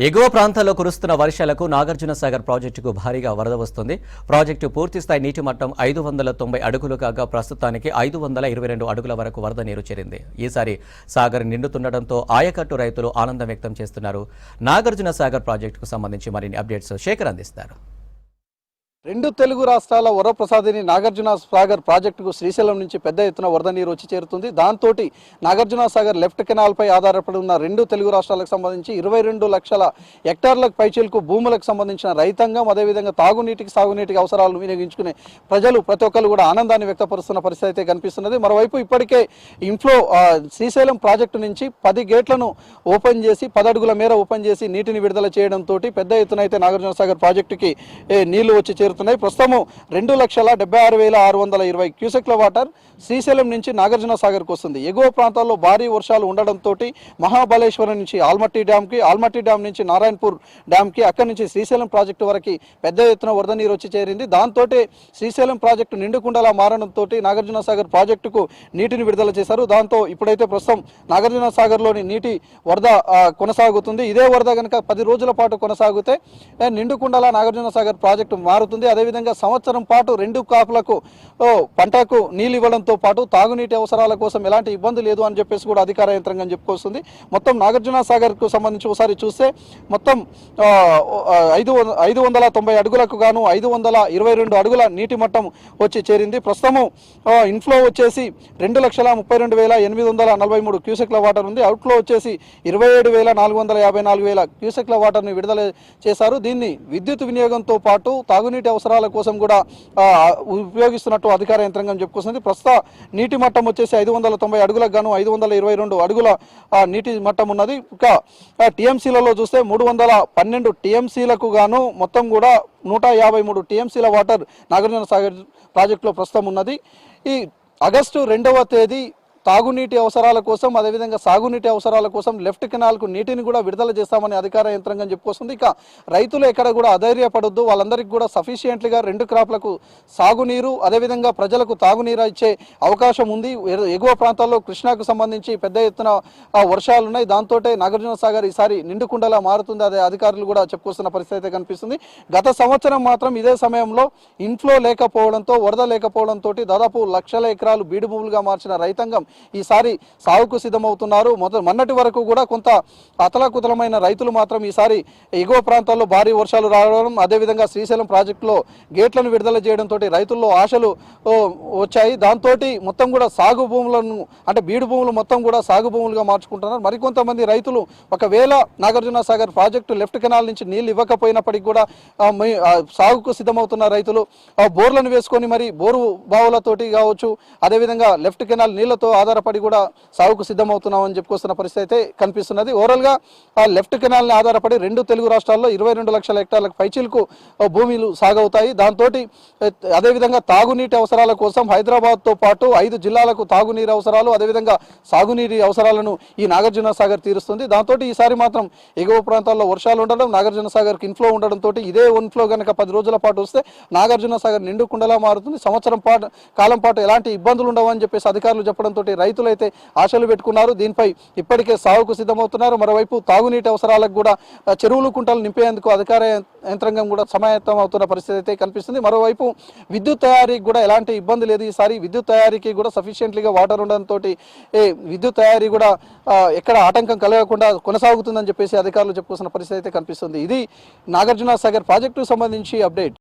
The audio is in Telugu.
ఎగువ ప్రాంతాల్లో కురుస్తున్న వర్షాలకు నాగార్జున సాగర్ ప్రాజెక్టుకు భారీగా వరద వస్తుంది. ప్రాజెక్టు పూర్తిస్థాయి నీటి మట్టం 590 అడుగులు కాగా ప్రస్తుతానికి 522 అడుగుల వరకు వరద నీరు చేరింది. ఈసారి సాగర్ నిండుతుండటంతో ఆయకట్టు రైతులు ఆనందం వ్యక్తం చేస్తున్నారు. నాగార్జున సాగర్ ప్రాజెక్టుకు సంబంధించి మరిన్ని అప్డేట్స్ శేఖర్ అందిస్తారు. రెండు తెలుగు రాష్ట్రాల వరప్రసాదిని నాగార్జున సాగర్ ప్రాజెక్టుకు శ్రీశైలం నుంచి పెద్ద ఎత్తున వరద నీరు వచ్చి చేరుతుంది. దాంతో నాగార్జున సాగర్ లెఫ్ట్ కెనాల్పై ఆధారపడి ఉన్న రెండు తెలుగు రాష్ట్రాలకు సంబంధించి 22 లక్షల హెక్టార్లకు పైచీలకు భూములకు సంబంధించిన రైతాంగం, అదేవిధంగా తాగునీటికి సాగునీటికి అవసరాలను వినియోగించుకునే ప్రజలు ప్రతి ఒక్కరు కూడా ఆనందాన్ని వ్యక్తపరుస్తున్న పరిస్థితి అయితే కనిపిస్తున్నది. మరోవైపు ఇప్పటికే ఇన్ఫ్లో శ్రీశైలం ప్రాజెక్టు నుంచి 10 గేట్లను ఓపెన్ చేసి 10 అడుగుల మేర ఓపెన్ చేసి నీటిని విడుదల చేయడంతో పెద్ద ఎత్తున అయితే నాగార్జున సాగర్ ప్రాజెక్టుకి నీళ్లు వచ్చి ప్రస్తుతం 2,76,620 క్యూసెక్ల వాటర్ శ్రీశైలం నుంచి నాగార్జున సాగర్కు వస్తుంది. ఎగువ ప్రాంతాల్లో భారీ వర్షాలు ఉండడంతో మహాబలేశ్వరం నుంచి ఆల్మట్టి డ్యాంకి, ఆల్మట్టి డ్యామ్ నుంచి నారాయణపూర్ డ్యాంకి, అక్కడి నుంచి శ్రీశైలం ప్రాజెక్టు వరకు పెద్ద ఎత్తున వరద నీరు వచ్చి చేరింది. దాంతో శ్రీశైలం ప్రాజెక్టు నిండుకుండలా మారడంతో నాగార్జున సాగర్ ప్రాజెక్టుకు నీటిని విడుదల చేశారు. దాంతో ఇప్పుడైతే ప్రస్తుతం నాగార్జున సాగర్లోని నీటి వరద కొనసాగుతుంది. ఇదే వరద కనుక 10 రోజుల పాటు కొనసాగితే నిండుకుండలా నాగార్జున సాగర్ ప్రాజెక్టు మారుతుంది. అదేవిధంగా సంవత్సరం పాటు రెండు కాపులకు పంటకు నీళ్ళు ఇవ్వడంతో పాటు తాగునీటి అవసరాల కోసం ఎలాంటి ఇబ్బంది లేదు అని చెప్పేసి కూడా అధికార యంత్రాంగం చెప్పుకొస్తుంది. మొత్తం నాగార్జున సాగర్కు సంబంధించి ఒకసారి చూస్తే మొత్తం 590 అడుగులకు గాను 522 అడుగుల నీటి మట్టం వచ్చి చేరింది. ప్రస్తుతము ఇన్ఫ్లో వచ్చేసి 2,32,843 క్యూసెక్ల వాటర్ ఉంది. అవుట్ఫ్లో వచ్చేసి 27,454 క్యూసెక్ల వాటర్ని విడుదల చేశారు. దీన్ని విద్యుత్ వినియోగంతో పాటు తాగునీటి అవసరాల కోసం కూడా ఉపయోగిస్తున్నట్టు అధికార యంత్రాంగం చెప్పుకొస్తుంది. ప్రస్తుత నీటి మట్టం వచ్చేసి 590 అడుగులకు గాను 522 అడుగుల నీటి మట్టం ఉన్నది. ఇంకా టీఎంసీలలో చూస్తే 312 టీఎంసీలకు గాను మొత్తం కూడా 153 టీఎంసీల వాటర్ నాగార్జున సాగర్ ప్రాజెక్టులో ప్రస్తుతం ఉన్నది. ఈ ఆగస్టు 2వ తేదీ తాగునీటి అవసరాల కోసం, అదేవిధంగా సాగునీటి అవసరాల కోసం లెఫ్ట్ కెనాల్కు నీటిని కూడా విడుదల చేస్తామని అధికార యంత్రాంగం చెప్పుకొస్తుంది. ఇక రైతులు ఎక్కడ కూడా అధైర్యపడొద్దు, వాళ్ళందరికీ కూడా సఫిషియెంట్లీగా 2 క్రాప్లకు సాగునీరు, అదేవిధంగా ప్రజలకు తాగునీరు ఇచ్చే అవకాశం ఉంది. ఎగువ ప్రాంతాల్లో కృష్ణాకు సంబంధించి పెద్ద ఎత్తున వర్షాలు ఉన్నాయి. దాంతో నాగార్జున సాగర్ ఈసారి నిండుకుండలా మారుతుంది. అదే అధికారులు కూడా చెప్పుకొస్తున్న పరిస్థితి అయితే కనిపిస్తుంది. గత సంవత్సరం మాత్రం ఇదే సమయంలో ఇన్ఫ్లో లేకపోవడంతో, వరద లేకపోవడంతో దాదాపు లక్షల ఎకరాలు బీడు భూములుగా మార్చిన రైతాంగం ఈసారి సాగుకు సిద్ధమవుతున్నారు. మొన్నటి వరకు కూడా కొంత అతలాకుతలమైన రైతులు మాత్రం ఈసారి ఎగువ ప్రాంతాల్లో భారీ వర్షాలు రావడం, అదేవిధంగా శ్రీశైలం ప్రాజెక్టులో గేట్లను విడుదల చేయడంతో రైతుల్లో ఆశలు వచ్చాయి. దాంతో మొత్తం కూడా సాగు భూములను, అంటే బీడు భూములు మొత్తం కూడా సాగు భూములుగా మార్చుకుంటున్నారు. మరికొంతమంది రైతులు ఒకవేళ Nagarjuna Sagar project left canal నుంచి నీళ్లు ఇవ్వకపోయినప్పటికీ కూడా సాగుకు సిద్ధమవుతున్న రైతులు బోర్లను వేసుకొని మరి బోరు బావులతోటి కావచ్చు, అదేవిధంగా లెఫ్ట్ కెనాల్ నీళ్లతో ఆధారపడి కూడా సాగుకు సిద్ధమవుతున్నామని చెప్పుకొస్తున్న పరిస్థితి అయితే కనిపిస్తున్నది. ఓవరాల్గా లెఫ్ట్ కెనాల్ని ఆధారపడి రెండు తెలుగు రాష్ట్రాల్లో 22 లక్షల హెక్టార్లకు పైచీలకు భూమిలు సాగవుతాయి. దాంతో అదేవిధంగా తాగునీటి అవసరాల కోసం హైదరాబాద్తో పాటు 5 జిల్లాలకు తాగునీరు అవసరాలు, అదేవిధంగా సాగునీటి అవసరాలను ఈ నాగార్జున సాగర్ తీరుస్తుంది. దాంతో ఈసారి మాత్రం ఎగువ ప్రాంతాల్లో వర్షాలు ఉండడం, నాగార్జున సాగర్కి ఇన్ఫ్లో ఉండడంతో ఇదే ఇన్ఫ్లో కనుక 10 రోజుల పాటు వస్తే నాగార్జున సాగర్ నిండుకుండలా మారుతుంది. సంవత్సరం కాలం పాటు ఎలాంటి ఇబ్బందులు ఉండవని చెప్పేసి అధికారులు చెప్పడంతో రైతులైతే ఆశలు పెట్టుకున్నారు. దీనిపై ఇప్పటికే సాగుకు సిద్ధమవుతున్నారు. మరోవైపు తాగునీటి అవసరాలకు కూడా చెరువులు కుంటలు నింపేందుకు అధికార యంత్రాంగం కూడా సమాయత్తం అవుతున్న పరిస్థితి అయితే కనిపిస్తుంది. మరోవైపు విద్యుత్ తయారీకి కూడా ఎలాంటి ఇబ్బంది లేదు. ఈసారి విద్యుత్ తయారీకి కూడా సఫిషియెంట్లీగా వాటర్ ఉండడంతో విద్యుత్ తయారీ కూడా ఎక్కడ ఆటంకం కలగకుండా కొనసాగుతుందని చెప్పేసి అధికారులు చెప్పుకొస్తున్న పరిస్థితి అయితే కనిపిస్తుంది. ఇది నాగార్జున సాగర్ ప్రాజెక్టుకు సంబంధించి అప్డేట్.